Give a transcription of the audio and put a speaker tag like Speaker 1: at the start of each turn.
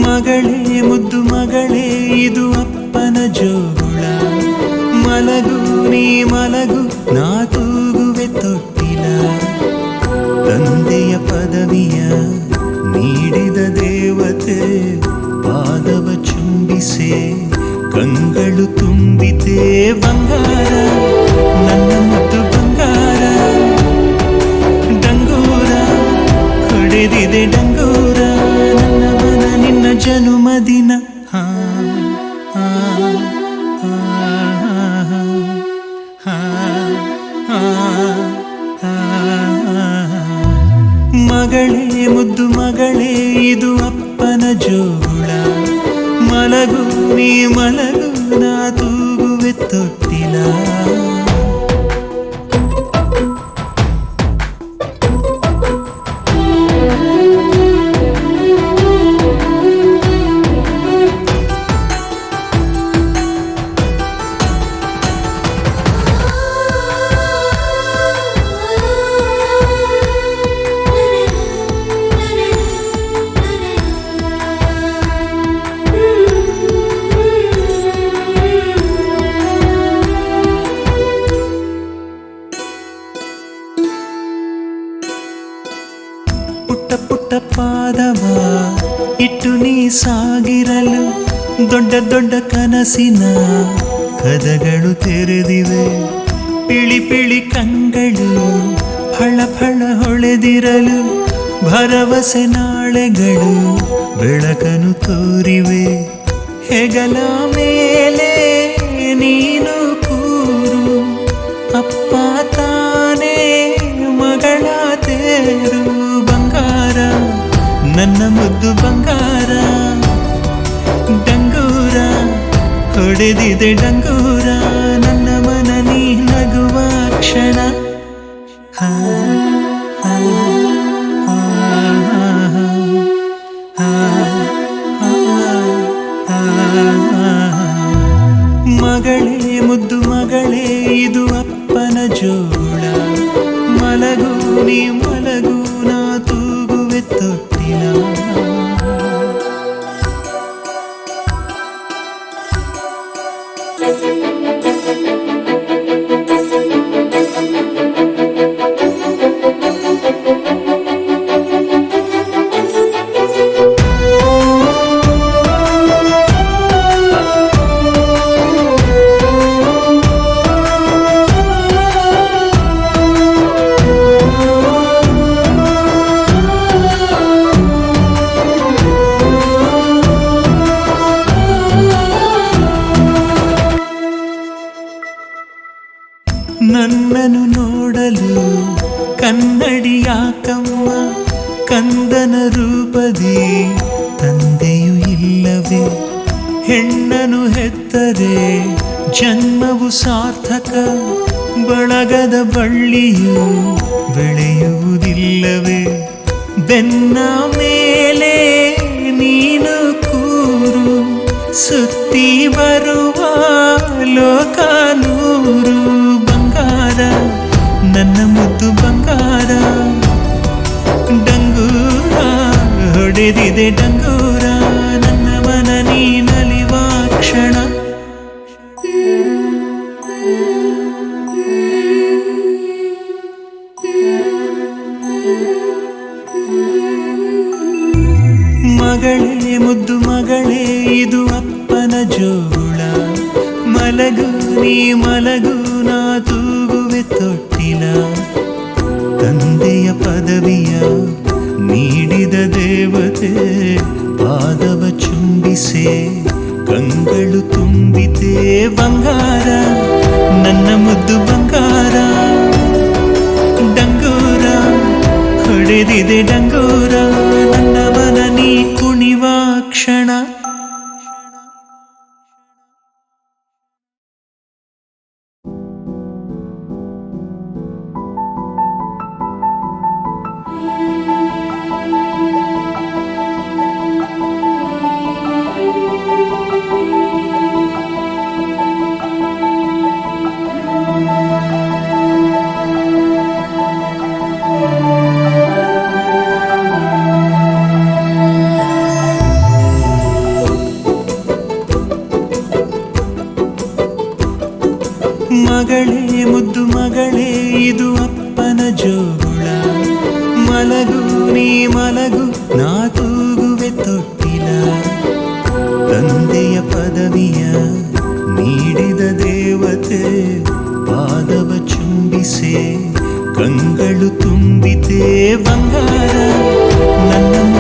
Speaker 1: ಮಗಳೇ ಮುದ್ದು ಮಗಳೇ ಇದು ಅಪ್ಪನ ಜೋಗುಳ, ಮಲಗು ನೀ ಮಲಗು ನಾ ತೂಗುವೆ ತೊಟ್ಟಿಲ. ತಂದೆಯ ಪದವಿಯ ನೀಡಿದ ದೇವತೆ ಪಾದವ ಚುಂಬಿಸೆ ಕಂಗಳು ತುಂಬಿತೆ ಬಂಗಾರ ನನ್ನ ಮುದ್ದು ಬಂಗಾರ. ಡಂಗೂರ ಹೊಡೆದಿದೆ ಡಂಗೂರ ನನ್ನ ಮನ ನಿನ್ನ ಜನುಮದಿನ. ಮಗಳೇ ಮುದ್ದು ಮಗಳೇ ಇದು ಅಪ್ಪನ ಜೋಗುಳ, ಮಲಗು ನೀ ಮಲಗು ನಾ ತೂಗುವೆ ತೊಟ್ಟಿಲ. ಪುಟ್ಟ ಪುಟ್ಟ ಪಾದವ ಇಟ್ಟು ನೀ ಸಾಗಿರಲು ದೊಡ್ಡ ದೊಡ್ಡ ಕನಸಿನ ಕದಗಳು ತೆರೆದಿವೆ. ಪಿಳಿ ಪಿಳಿ ಕಂಗಳು ಫಳ ಫಳ ಹೊಳೆದಿರಲು ಭರವಸೆ ನಾಳೆಗಳು ಬೆಳಕನು ತೋರಿವೆ. ಹೆಗಲ ಮೇಲೆ ನೀನು ಕೂರು ಅಪ್ಪ ತಾನೇ ಮಗಳ ತೇರು ಬಂಗಾರ ನನ್ನ ಮುದ್ದು ಬಂಗಾರ. ಡಂಗೂರ ಹೊಡೆದಿದೆ ಡಂಗೂರ ನನ್ನ ಮನ ನೀ ನಗುವ ಕ್ಷಣ. ಮಗಳೇ ಮುದ್ದು ಮಗಳೇ ಇದು ಅಪ್ಪನ ಜೋಳ, ಮಲಗು ನೀ ಮಲಗು ನಾ ತೂಗುವೆ ತೊಟ್ಟಿಲ. ನನ್ನನ್ನು ನೋಡಲು ಕನ್ನಡಿ ಯಾಕಮ್ಮ, ಕಂದನ ರೂಪದಿ ತಂದೆಯು ಇಲ್ಲವೇ. ಹೆಣ್ಣನು ಹೆತ್ತರೆ ಜನ್ಮವು ಸಾರ್ಥಕ, ಬಳಗದ ಬಳ್ಳಿಯು ಬೆಳೆಯುವುದಿಲ್ಲವೇ. ಬೆನ್ನ ಮೇಲೆ ನೀನು ಕೂರು ಸುತ್ತಿ ಬರುವ ಲೋಕ ನೂರು ಬಂಗಾರ ನನ್ನ ಮುದ್ದು ಬಂಗಾರ. ಡಂಗೂರ ಹೊಡೆದಿದೆ ಡಂಗೂರ ನನ್ನ ಮನ ನೀ ನಲಿವ ಕ್ಷಣ. ಮಗಳೇ ಮುದ್ದು ಮಗಳೇ ಇದು ಅಪ್ಪನ ಜೋಳ, ಮಲಗು ನೀ ಮಲಗು ನಾ ತೂಗುವೆ ತೊಟ್ಟಿಲ. ತಂದೆಯ ಪದವಿಯ ನೀಡಿದ ದೇವತೆ ಪಾದವ ಚುಂಬಿಸೆ ಕಂಗಳು ತುಂಬಿತೆ ಬಂಗಾರ ನನ್ನ ಮುದ್ದು ಬಂಗಾರ. ಡಂಗೂರ ಹೊಡೆದಿದೆ ಡಂಗೂರ ನನ್ನ ಮನ ನೀ ಕುಣಿವ ಕ್ಷಣ. ಮಲಗು ನಾ ತೂಗುವೆ ತೊಟ್ಟಿಲ ತಂದೆಯ ಪದವಿಯ ನೀಡಿದ ದೇವತೆ ಪಾದವ ಚುಂಬಿಸೆ ಕಂಗಳು ತುಂಬಿತೆ ಬಂಗಾರ ನನ್ನ